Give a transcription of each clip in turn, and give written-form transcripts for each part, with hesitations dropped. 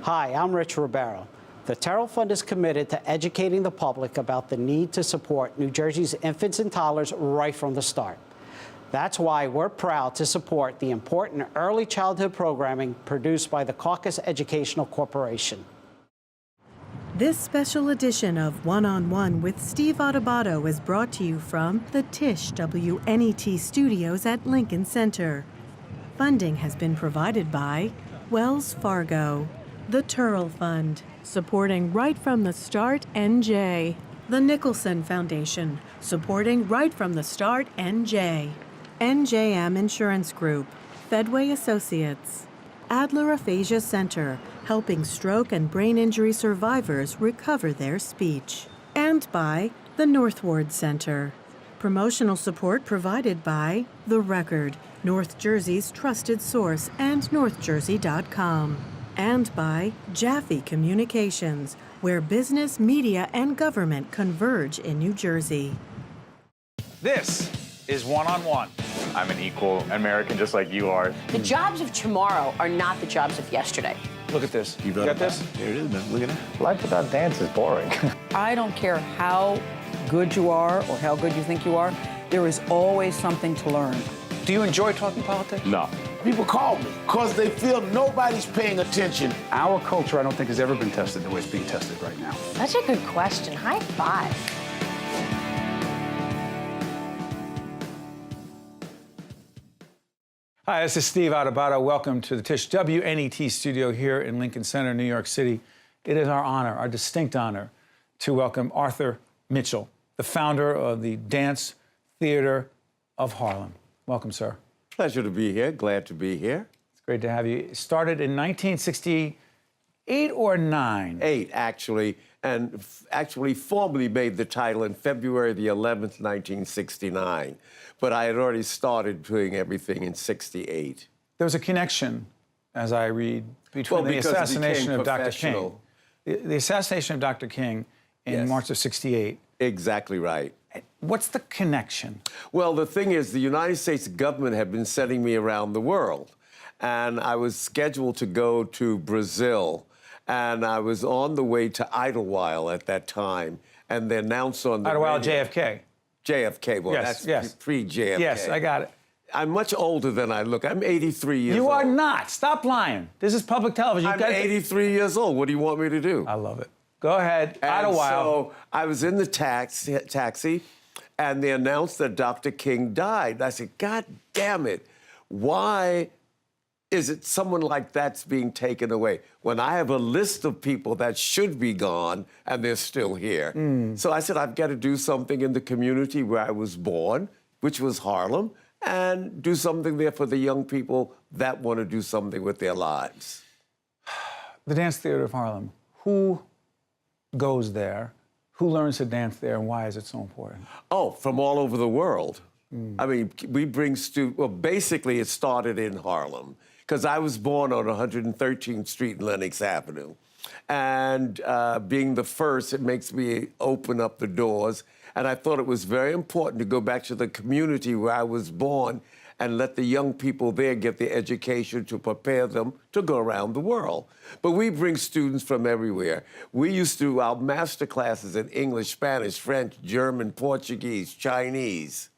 Hi, I'm Rich Ribeiro. The Terrell Fund is committed to educating the public about the need to support New Jersey's infants and toddlers right from the start. That's why we're proud to support the important early childhood programming produced by the Caucus Educational Corporation. This special edition of One-on-One with Steve Adubato is brought to you from the Tisch WNET studios at Lincoln Center. Funding has been provided by Wells Fargo, the Terrell Fund, supporting Right from the Start NJ, the Nicholson Foundation, supporting Right from the Start NJ, NJM Insurance Group, Fedway Associates, Adler Aphasia Center, helping stroke and brain injury survivors recover their speech, and by the Northward Center. Promotional support provided by The Record, North Jersey's trusted source, and northjersey.com. And by Jaffe Communications, where business, media, and government converge in New Jersey. This is One-on-One. I'm an equal American just like you are. The jobs of tomorrow are not the jobs of yesterday. Look at this. You got this? There it is, man. Look at that. Life without dance is boring. I don't care how good you are or how good you think you are, there is always something to learn. Do you enjoy talking politics? No. People call me because they feel nobody's paying attention. Our culture, I don't think, has ever been tested the way it's being tested right now. That's a good question. High five. Hi, this is Steve Adubato. Welcome to the Tisch WNET studio here in Lincoln Center, New York City. It is our honor, our distinct honor, to welcome Arthur Mitchell, the founder of the Dance Theater of Harlem. Welcome, sir. Pleasure to be here. Glad to be here. It's great to have you. It started in 1968 or 9? 8, actually, and actually formally made the title in February the 11th, 1969. But I had already started doing everything in 68. There was a connection, as I read, between the assassination of Dr. King. The assassination of Dr. King in March of 68. Exactly right. What's the connection? Well, the thing is, the United States government had been sending me around the world. And I was scheduled to go to Brazil. And I was on the way to Idlewild at that time. And they announced on the Idlewild, radio, JFK. JFK, well, that's pre-JFK. Yes, I got it. I'm much older than I look. I'm 83 years old. You are not. Stop lying. This is public television. I'm 83 years old. What do you want me to do? I love it. Go ahead. And Idlewild. so I was in the taxi, and they announced that Dr. King died. I said, God damn it. Why is it someone like that's being taken away when I have a list of people that should be gone and they're still here? So I said, I've got to do something in the community where I was born, which was Harlem, and do something there for the young people that want to do something with their lives. The Dance Theater of Harlem. Who goes there? Who learns to dance there, and why is it so important? Oh, from all over the world. I mean, we bring students, well, basically it started in Harlem, because I was born on 113th Street and Lenox Avenue. And being the first, it makes me open up the doors. And I thought it was very important to go back to the community where I was born and let the young people there get the education to prepare them to go around the world. But we bring students from everywhere. We used to do our master classes in English, Spanish, French, German, Portuguese, Chinese,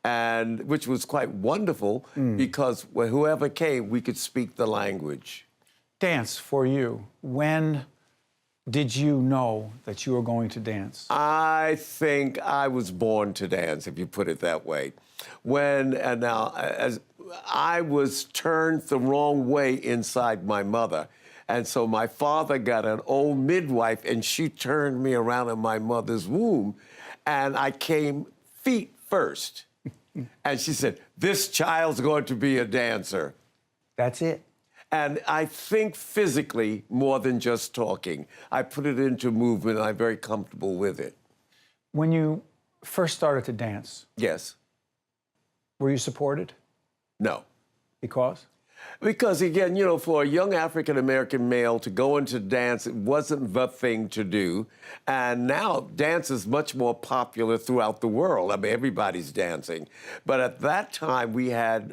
and which was quite wonderful because whoever came, we could speak the language. Dance for you. When did you know that you were going to dance? I think I was born to dance, if you put it that way. As I was turned the wrong way inside my mother. And so my father got an old midwife, and she turned me around in my mother's womb, and I came feet first. And she said, this child's going to be a dancer. That's it. And I think physically more than just talking. I put it into movement, and I'm very comfortable with it. When you first started to dance, Yes. were you supported? No. Because? Because, again, you know, for a young African-American male to go into dance, it wasn't the thing to do. And now dance is much more popular throughout the world. I mean, everybody's dancing. But at that time, we had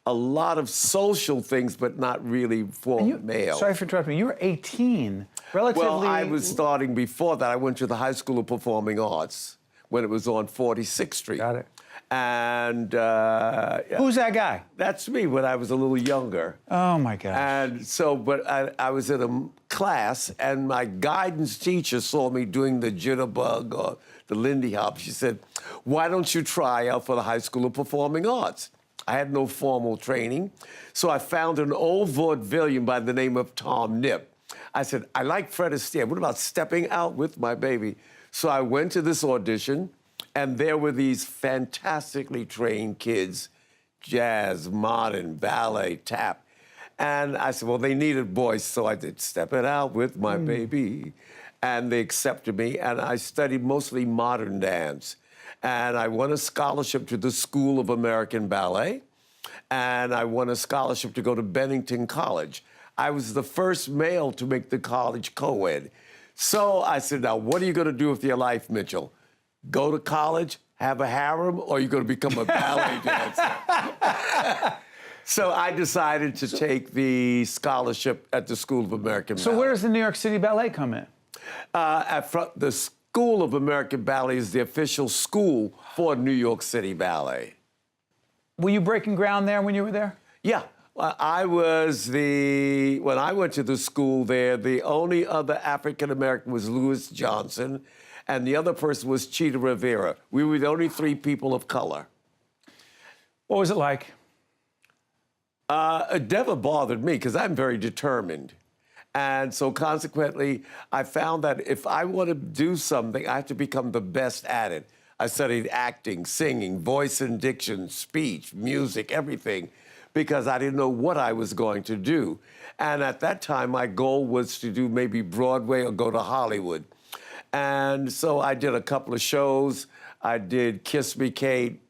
a lot of social things, but not really for male. Sorry for interrupting. You were 18, relatively. Well, I was starting before that. I went to the High School of Performing Arts when it was on 46th Street. Got it. And who's that guy? that's me when I was a little younger. Oh my gosh. And so, but I was in a class, and my guidance teacher saw me doing the jitterbug or the Lindy Hop. She said, "Why don't you try out for the High School of Performing Arts?" I had no formal training, so I found an old vaudevillian by the name of Tom Nip. I said, "I like Fred Astaire. What about stepping out with my baby?" So I went to this audition, and there were these fantastically trained kids, jazz, modern, ballet, tap. And I said, well, they needed boys, so I did Step It Out with my baby. And they accepted me, and I studied mostly modern dance. And I won a scholarship to the School of American Ballet, and I won a scholarship to go to Bennington College. I was the first male to make the college co-ed. So I said, now, what are you going to do with your life, Mitchell? Go to college, have a harem, or are you going to become a ballet dancer? So I decided to take the scholarship at the School of American Ballet. So where does the New York City Ballet come in? The School of American Ballet is the official school for New York City Ballet. Were you breaking ground there when you were there? Yeah. When I went to the school there, the only other African-American was Louis Johnson, and the other person was Chita Rivera. We were the only three people of color. What was it like? It never bothered me because I'm very determined. And so consequently, I found that if I want to do something, I have to become the best at it. I studied acting, singing, voice and diction, speech, music, everything, because I didn't know what I was going to do. And at that time, my goal was to do maybe Broadway or go to Hollywood. And so I did a couple of shows. I did Kiss Me, Kate.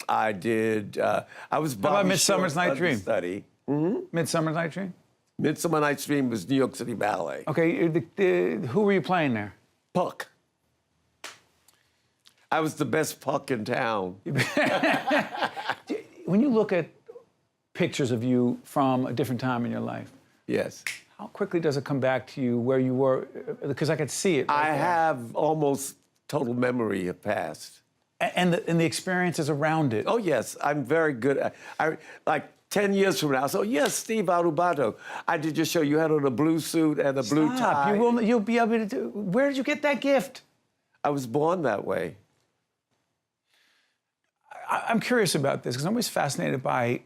I did, I was Bobby How about Midsummer's Night Dream? Study. Midsummer's Night Dream? Midsummer Night's Dream was New York City Ballet. Okay, who were you playing there? Puck. I was the best Puck in town. When you look at pictures of you from a different time in your life, Yes. how quickly does it come back to you where you were? Because I could see it. Right I there. have almost total memory of past. And the experiences around it. Oh, yes, I'm very good at like 10 years from now, so yes, Steve Adubato, I did your show. You had on a blue suit and a blue tie. You'll be able to do. Where did you get that gift? I was born that way. I'm curious about this because I'm always fascinated by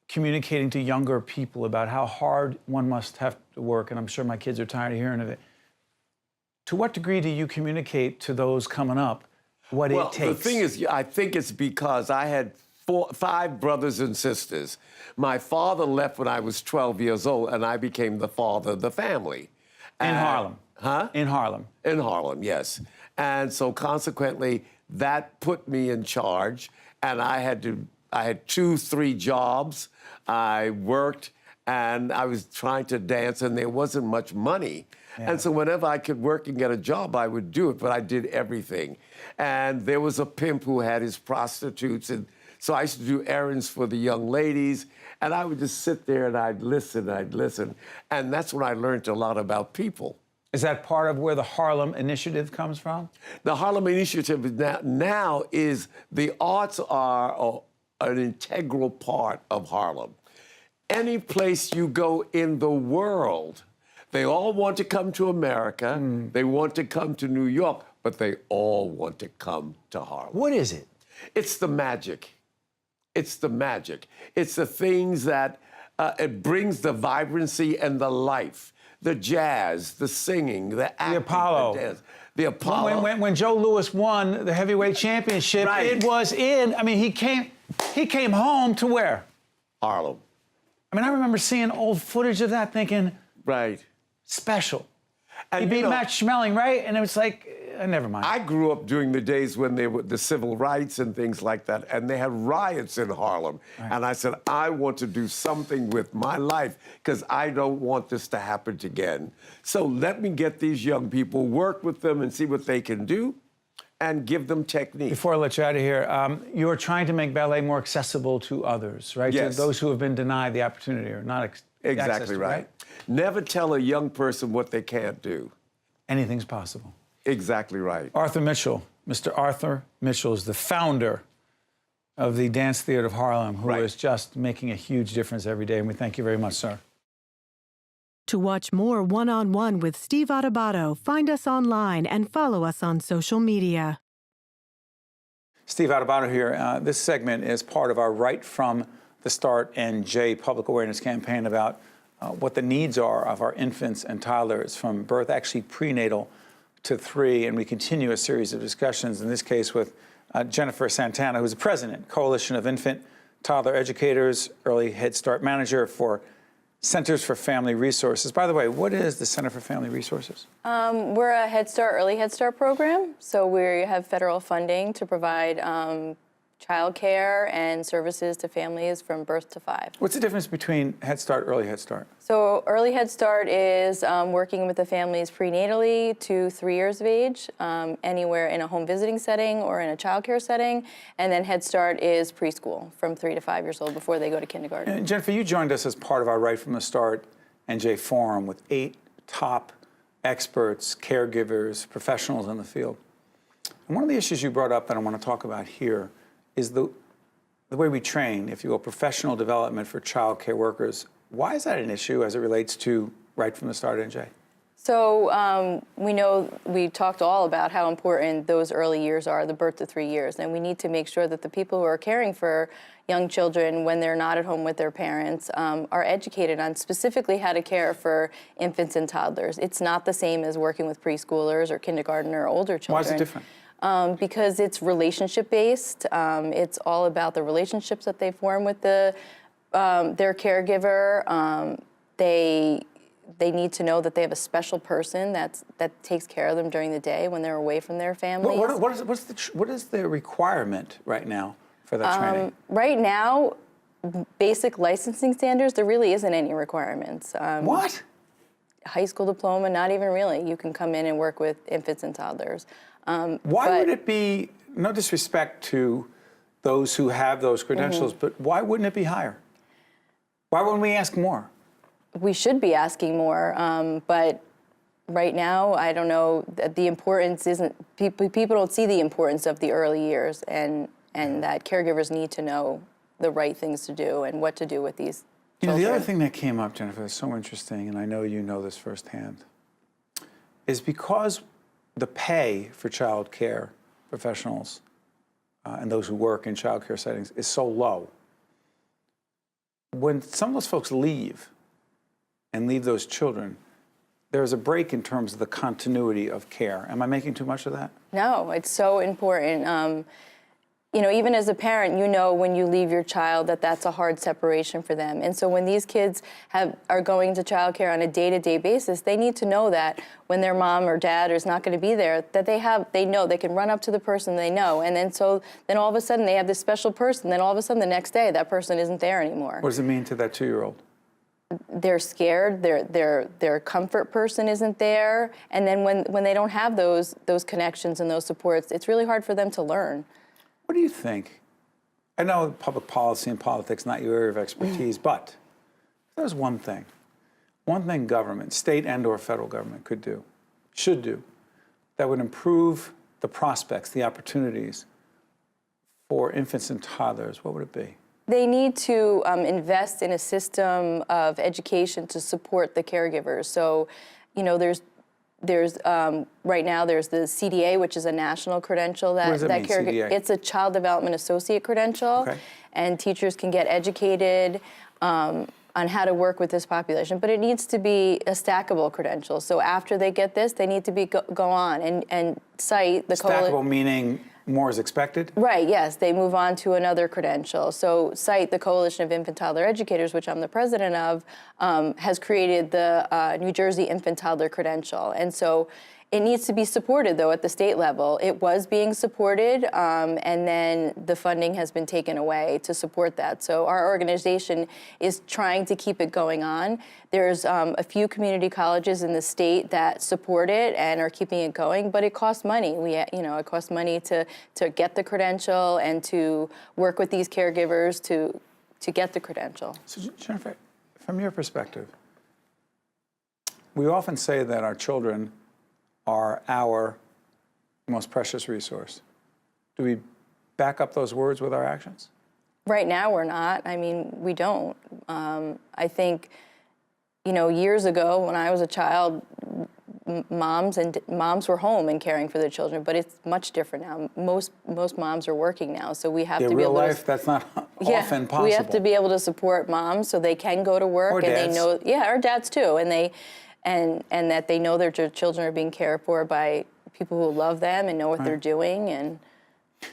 communicating to younger people about how hard one must have to work, and I'm sure my kids are tired of hearing of it. To what degree do you communicate to those coming up what it takes? Well, the thing is, I think it's because I had 5 brothers and sisters. My father left when I was 12 years old, and I became the father of the family. In Harlem. Huh? In Harlem. In Harlem, yes. And so consequently, that put me in charge, and I had 2, 3 jobs. I worked, and I was trying to dance, and there wasn't much money. Yeah. And so whenever I could work and get a job, I would do it, but I did everything. And there was a pimp who had his prostitutes, and so I used to do errands for the young ladies, and I would just sit there and I'd listen. And that's when I learned a lot about people. Is that part of where the Harlem Initiative comes from? The Harlem Initiative now is the arts are an integral part of Harlem. Any place you go in the world, they all want to come to America, they want to come to New York, but they all want to come to Harlem. What is it? It's the magic. It's the magic. It's the things that it brings the vibrancy and the life. The jazz, the singing, the acting, the Apollo. The dance. The Apollo. When Joe Louis won the heavyweight championship, Right. It was he came home to where? Harlem. I mean, I remember seeing old footage of that thinking, Right. special. And He beat Matt Schmeling, right? And it was like, never mind. I grew up during the days when they were the civil rights and things like that, and they had riots in Harlem. Right. And I said, I want to do something with my life because I don't want this to happen again. So let me get these young people, work with them and see what they can do. and give them technique. Before I let you out of here, you're trying to make ballet more accessible to others, right? Yes. To those who have been denied the opportunity or not Exactly access to, right. Never tell a young person what they can't do. Anything's possible. Exactly right. Arthur Mitchell, Mr. Arthur Mitchell is the founder of the Dance Theater of Harlem, who is just making a huge difference every day, and we thank you very much, sir. To watch more One-on-One with Steve Adubato, find us online and follow us on social media. Steve Adubato here. This segment is part of our Right From the Start NJ public awareness campaign about what the needs are of our infants and toddlers from birth, actually prenatal to 3. And we continue a series of discussions, in this case with Jennifer Santana, who's the president, Coalition of Infant Toddler Educators, Early Head Start Manager for Centers for Family Resources. By the way, what is the Center for Family Resources? We're a Head Start, Early Head Start program. So we have federal funding to provide childcare and services to families from birth to 5. What's the difference between Head Start, Early Head Start? So Early Head Start is working with the families prenatally to 3 years of age, anywhere in a home visiting setting or in a childcare setting. And then Head Start is preschool from 3 to 5 years old before they go to kindergarten. And Jennifer, you joined us as part of our Right From the Start NJ Forum with 8 top experts, caregivers, professionals in the field. And one of the issues you brought up that I want to talk about here is the way we train, if you will, professional development for child care workers. Why is that an issue as it relates to Right From the Start NJ? So we know we talked all about how important those early years are, the birth to 3 years, and we need to make sure that the people who are caring for young children when they're not at home with their parents are educated on specifically how to care for infants and toddlers. It's not the same as working with preschoolers or kindergarten or older children. Why is it different? Because it's relationship-based. It's all about the relationships that they form with their caregiver. They need to know that they have a special person that takes care of them during the day when they're away from their families. What is the requirement right now for that training? Right now, basic licensing standards, there really isn't any requirements. What? High school diploma, not even really. You can come in and work with infants and toddlers. Why would it be, no disrespect to those who have those credentials, but why wouldn't it be higher? Why wouldn't we ask more? We should be asking more, but right now, I don't know, the importance isn't, people don't see the importance of the early years and that caregivers need to know the right things to do and what to do with these children. The other thing that came up, Jennifer, is so interesting, and I know you know this firsthand, is because the pay for child care professionals and those who work in child care settings is so low. When some of those folks leave and leave those children, there's a break in terms of the continuity of care. Am I making too much of that? No, it's so important. You know, even as a parent, you know when you leave your child that that's a hard separation for them. And so when these kids are going to childcare on a day-to-day basis, they need to know that when their mom or dad is not going to be there, that they know they can run up to the person they know. And then all of a sudden they have this special person. Then all of a sudden the next day that person isn't there anymore. What does it mean to that 2-year-old? They're scared. Their comfort person isn't there. And then when they don't have those connections and those supports, it's really hard for them to learn. What do you think? I know public policy and politics not your area of expertise, but there's one thing government, state and or federal government should do, that would improve the prospects, the opportunities for infants and toddlers, what would it be? They need to invest in a system of education to support the caregivers. So, you know, there's right now there's the CDA, which is a national credential that what does that mean, CDA? It's a Child Development Associate credential, okay. And teachers can get educated on how to work with this population. But it needs to be a stackable credential. So after they get this, they need to go on and cite the stackable meaning more is expected? Right, yes. They move on to another credential. So CITE, the Coalition of Infant Toddler Educators, which I'm the president of, has created the New Jersey Infant Toddler Credential. And so It needs to be supported, though, at the state level. It was being supported, and then the funding has been taken away to support that. So our organization is trying to keep it going on. There's a few community colleges in the state that support it and are keeping it going, but it costs money. It costs money to get the credential and to work with these caregivers to get the credential. So Jennifer, from your perspective, we often say that our children are our most precious resource. Do we back up those words with our actions? Right now, we're not. I mean, we don't. I think, years ago when I was a child, moms were home and caring for their children, but it's much different now. Most moms are working now, so we have to be real able life, to, that's not often possible. We have to be able to support moms so they can go to work Or and dads. they know, or dads too, and that they know their children are being cared for by people who love them and know what they're doing and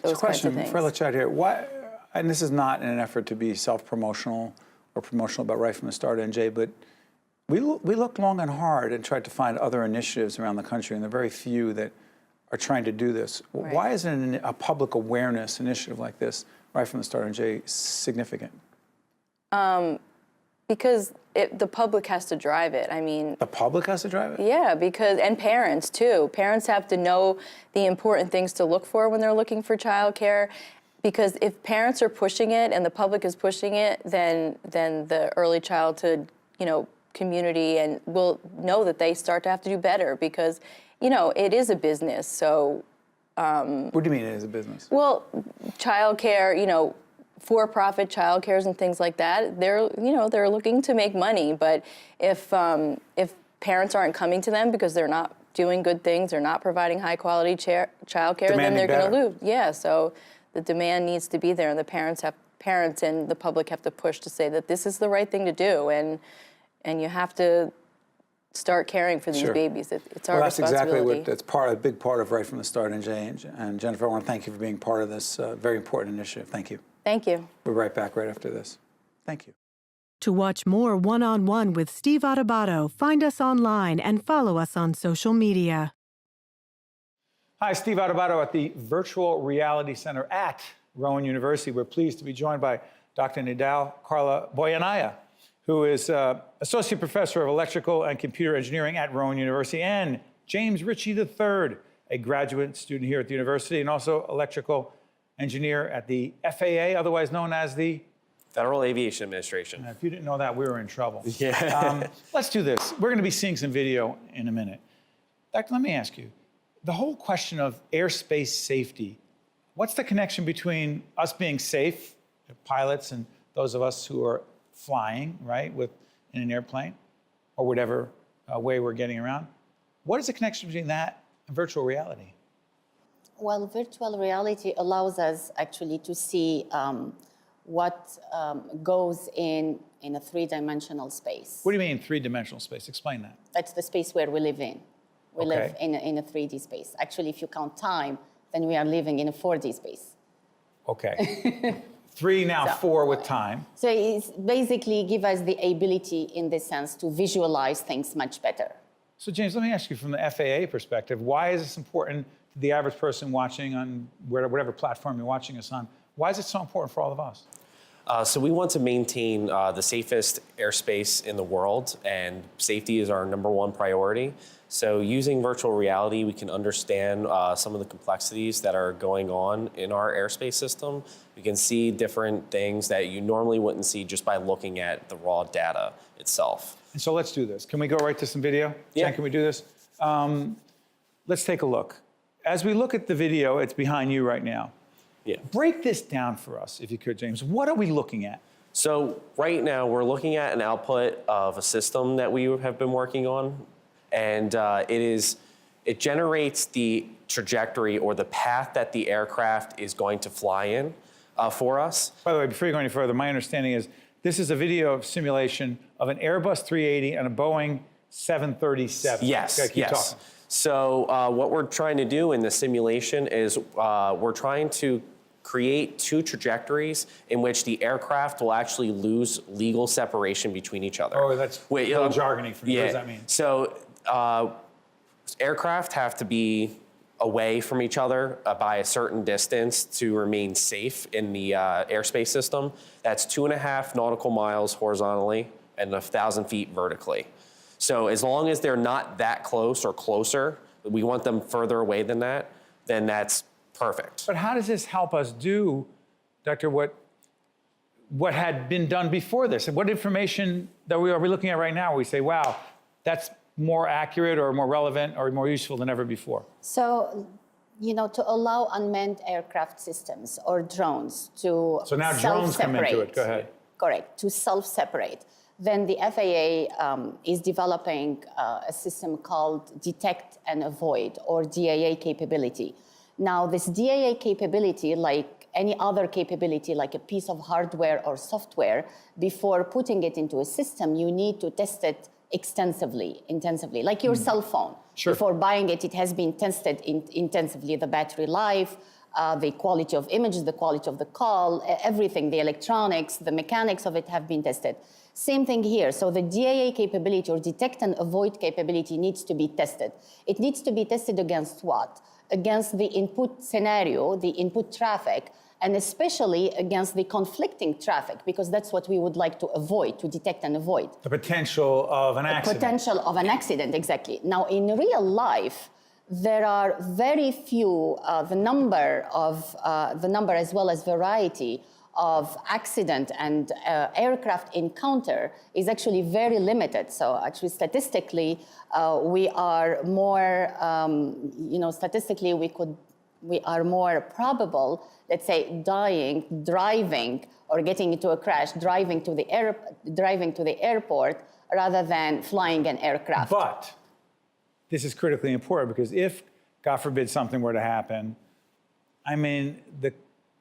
those kinds of things. Before I let you out here, why, and this is not in an effort to be self-promotional or promotional about right from the start, NJ, but we looked long and hard and tried to find other initiatives around the country, and there are very few that are trying to do this. Right. Why isn't a public awareness initiative like this, right from the start, NJ, significant? Because the public has to drive it. I mean, The public has to drive it? yeah, and parents too. Parents have to know the important things to look for when they're looking for childcare. Because if parents are pushing it and the public is pushing it, then the early childhood, community and will know that they start to have to do better because, it is a business. So. What do you mean it is a business? Well, childcare, for-profit childcares and things like that, they're looking to make money. But if parents aren't coming to them because they're not doing good things, they're not providing high-quality childcare, then they're going to lose. Yeah, so the demand needs to be there, and the parents and the public have to push to say that this is the right thing to do, and you have to start caring for these babies. It's our responsibility. Well, that's exactly a big part of right from the start, and Jennifer, I want to thank you for being part of this very important initiative. Thank you. Thank you. We're right back right after this. Thank you. To watch more One-on-One with Steve Adubato, find us online and follow us on social media. Hi, Steve Adubato at the Virtual Reality Center at Rowan University. We're pleased to be joined by Dr. Nidhal Carla Bouaynaya, who is Associate Professor of Electrical and Computer Engineering at Rowan University, and James Ritchie III, a graduate student here at the university, and also electrical engineer at the FAA, otherwise known as the Federal Aviation Administration. If you didn't know that, we were in trouble. Yeah. Let's do this. We're going to be seeing some video in a minute. Doctor, let me ask you, the whole question of airspace safety, what's the connection between us being safe, the pilots and those of us who are flying, right, in an airplane or whatever way we're getting around? What is the connection between that and virtual reality? Well, virtual reality allows us actually to see what goes in a three-dimensional space. What do you mean three-dimensional space? Explain that. That's the space where we live in. We live in a 3D space. Actually, if you count time, then we are living in a 4D space. Okay. 3 now, 4 with time. So it's basically give us the ability in this sense to visualize things much better. So James, let me ask you from the FAA perspective, why is this important to the average person watching on whatever platform you're watching us on? Why is it so important for all of us? So we want to maintain the safest airspace in the world, and safety is our #1 priority. So using virtual reality, we can understand some of the complexities that are going on in our airspace system. We can see different things that you normally wouldn't see just by looking at the raw data itself. And so let's do this. Can we go right to some video? Yeah. Jen, can we do this? Let's take a look. As we look at the video, it's behind you right now. Yeah. Break this down for us, if you could, James. What are we looking at? So right now, we're looking at an output of a system that we have been working on. And it generates the trajectory or the path that the aircraft is going to fly in for us. By the way, before you go any further, my understanding is this is a video of simulation of an Airbus 380 and a Boeing 737. Yes, okay, keep talking. So what we're trying to do in the simulation is we're trying to create 2 trajectories in which the aircraft will actually lose legal separation between each other. Oh, that's a little jargony for me. Yeah. What does that mean? So Aircraft have to be away from each other by a certain distance to remain safe in the airspace system. That's 2.5 nautical miles horizontally and 1,000 feet vertically. So as long as they're not that close or closer, we want them further away than that, then that's perfect. But how does this help us do, Doctor, what had been done before this? And what information that we are looking at right now, we say, wow, that's more accurate or more relevant or more useful than ever before? So, to allow unmanned aircraft systems or drones to So now drones come into it. Go ahead. Correct, to self-separate. Then the FAA is developing a system called Detect and Avoid, or DAA capability. Now, this DAA capability, like any other capability, like a piece of hardware or software, before putting it into a system, you need to test it intensively, like your cell phone. Sure. Before buying it, it has been tested intensively, the battery life, the quality of images, the quality of the call, everything, the electronics, the mechanics of it have been tested. Same thing here. So the DAA capability or detect and avoid capability needs to be tested. It needs to be tested against what? Against the input scenario, the input traffic, and especially against the conflicting traffic, because that's what we would like to avoid, to detect and avoid. The potential of an accident. Potential of an accident, exactly. Now, in real life, there are very few, the number as well as variety of accident and aircraft encounter is actually very limited. So actually, statistically, we are more, statistically, we are more probable, let's say, dying, driving, or getting into a crash, driving to the airport, rather than flying an aircraft. But this is critically important because if, God forbid, something were to happen, I mean,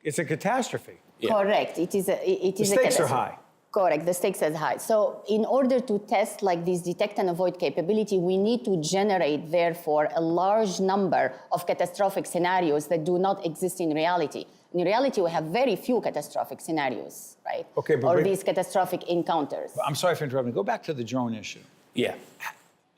it's a catastrophe. Yeah. Correct. It is a stakes are high. Correct. The stakes are high. So in order to test like this detect and avoid capability, we need to generate, therefore, a large number of catastrophic scenarios that do not exist in reality. In reality, we have very few catastrophic scenarios, right? Okay, but these catastrophic encounters. I'm sorry for interrupting. Go back to the drone issue. Yeah.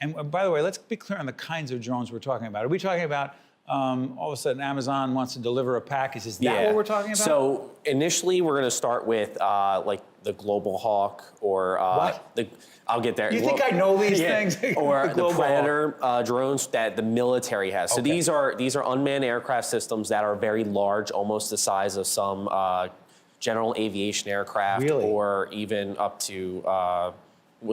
And by the way, let's be clear on the kinds of drones we're talking about. Are we talking about all of a sudden Amazon wants to deliver a package? Is that what we're talking about? So initially, we're going to start with like the Global Hawk or I'll get there. You think I know these things? Or the Predator drones that the military has. So these are unmanned aircraft systems that are very large, almost the size of some general aviation aircraft, Really? or even up to.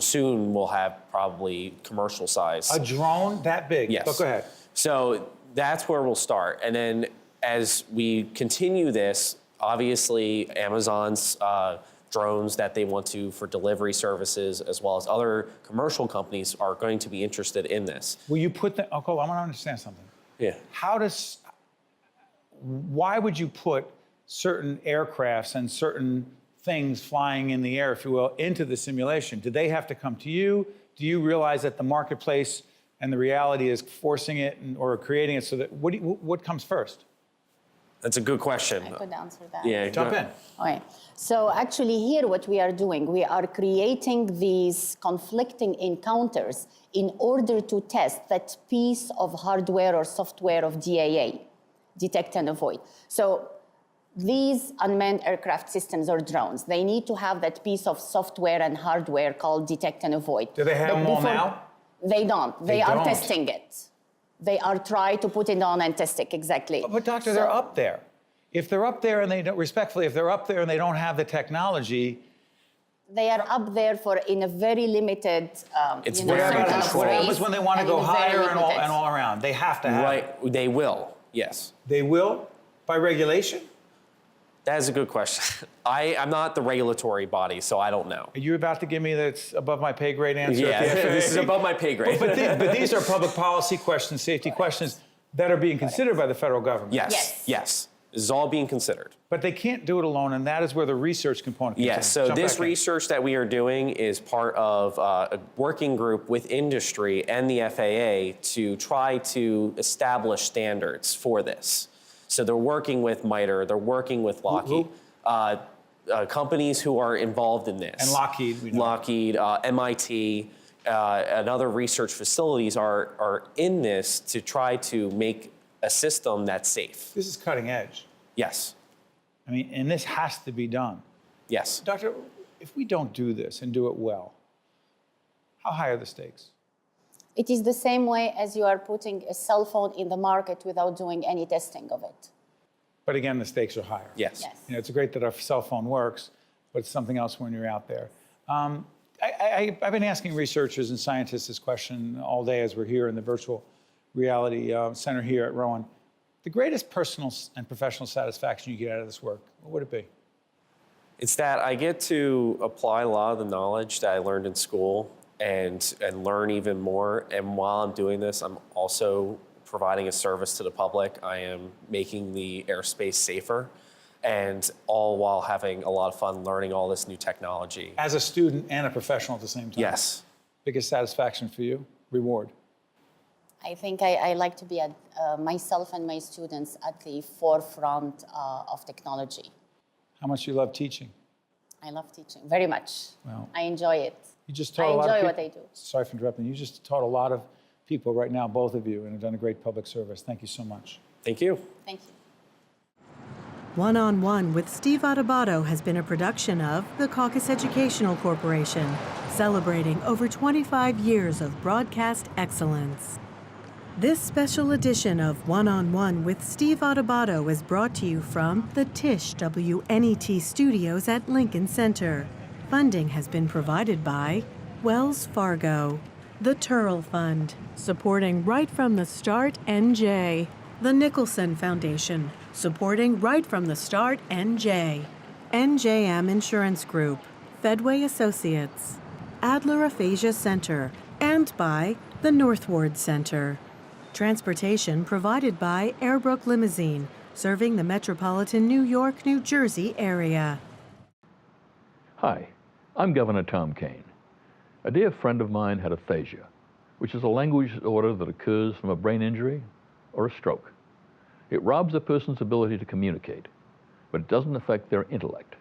Soon we'll have probably commercial size. A drone that big? Yes. But go ahead. So that's where we'll start. And then as we continue this, obviously Amazon's drones that they want to for delivery services, as well as other commercial companies, are going to be interested in this. Will you put that, I want to understand something. Yeah. Why would you put certain aircrafts and certain things flying in the air, if you will, into the simulation? Do they have to come to you? Do you realize that the marketplace and the reality is forcing it or creating it? So that what comes first? That's a good question. I could answer that. Yeah, Jump in. Okay. So actually here what we are doing, we are creating these conflicting encounters in order to test that piece of hardware or software of DAA, detect and avoid. So these unmanned aircraft systems or drones, they need to have that piece of software and hardware called detect and avoid. Do they have them all now? They don't. They are don't. testing it. They are trying to put it on and test it, exactly. But doctor, they're up there. If they're up there and they don't, respectfully, if they're up there and they don't have the technology. They are up there for in a very limited, It's you know, very certain controlled. What space happens when they want to and go in a very higher and limited- all around? They have to have it. Right, they will, yes. They will? By regulation? That is a good question. I'm not the regulatory body, so I don't know. Are you about to give me that's above my pay grade answer? Yeah, at the FAA? this is above my pay grade. But these are public policy questions, safety questions that are being considered by the federal government. Yes. This is all being considered. But they can't do it alone, and that is where the research component comes in. Yes, so Jump this back in. research that we are doing is part of a working group with industry and the FAA to try to establish standards for this. So they're working with MITRE, they're working with Lockheed, companies who are involved in this. And Lockheed, we know. Lockheed, MIT, and other research facilities are in this to try to make a system that's safe. This is cutting edge. Yes. I mean, and this has to be done. Yes. Doctor, if we don't do this and do it well, how high are the stakes? It is the same way as you are putting a cell phone in the market without doing any testing of it. But again, the stakes are higher. Yes. Yes. You know, it's great that our cell phone works, but it's something else when you're out there. I've been asking researchers and scientists this question all day as we're here in the virtual reality center here at Rowan. The greatest personal and professional satisfaction you get out of this work, what would it be? It's that I get to apply a lot of the knowledge that I learned in school and learn even more. And while I'm doing this, I'm also providing a service to the public. I am making the airspace safer, and all while having a lot of fun learning all this new technology. As a student and a professional at the same time? Yes. Biggest satisfaction for you? Reward? I think I like to be myself and my students at the forefront of technology. How much you love teaching? I love teaching very much. Well, I enjoy it. You just taught a lot of enjoy people. what I do. Sorry for interrupting. You just taught a lot of people right now, both of you, and have done a great public service. Thank you so much. Thank you. Thank you. One-on-One with Steve Adubato has been a production of the Caucus Educational Corporation, celebrating over 25 years of broadcast excellence. This special edition of One-on-One with Steve Adubato is brought to you from the Tisch WNET studios at Lincoln Center. Funding has been provided by Wells Fargo, the Turl Fund, supporting Right from the Start NJ, the Nicholson Foundation, supporting Right from the Start NJ, NJM Insurance Group, Fedway Associates, Adler Aphasia Center, and by the Northward Center. Transportation provided by Airbrook Limousine, serving the metropolitan New York, New Jersey area. Hi, I'm Governor Tom Kean. A dear friend of mine had aphasia, which is a language disorder that occurs from a brain injury or a stroke. It robs a person's ability to communicate, but it doesn't affect their intellect.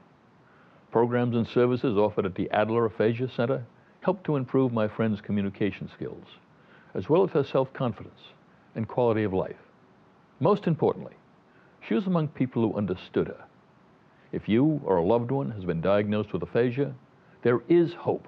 Programs and services offered at the Adler Aphasia Center help to improve my friend's communication skills, as well as her self-confidence and quality of life. Most importantly, she was among people who understood her. If you or a loved one has been diagnosed with aphasia, there is hope.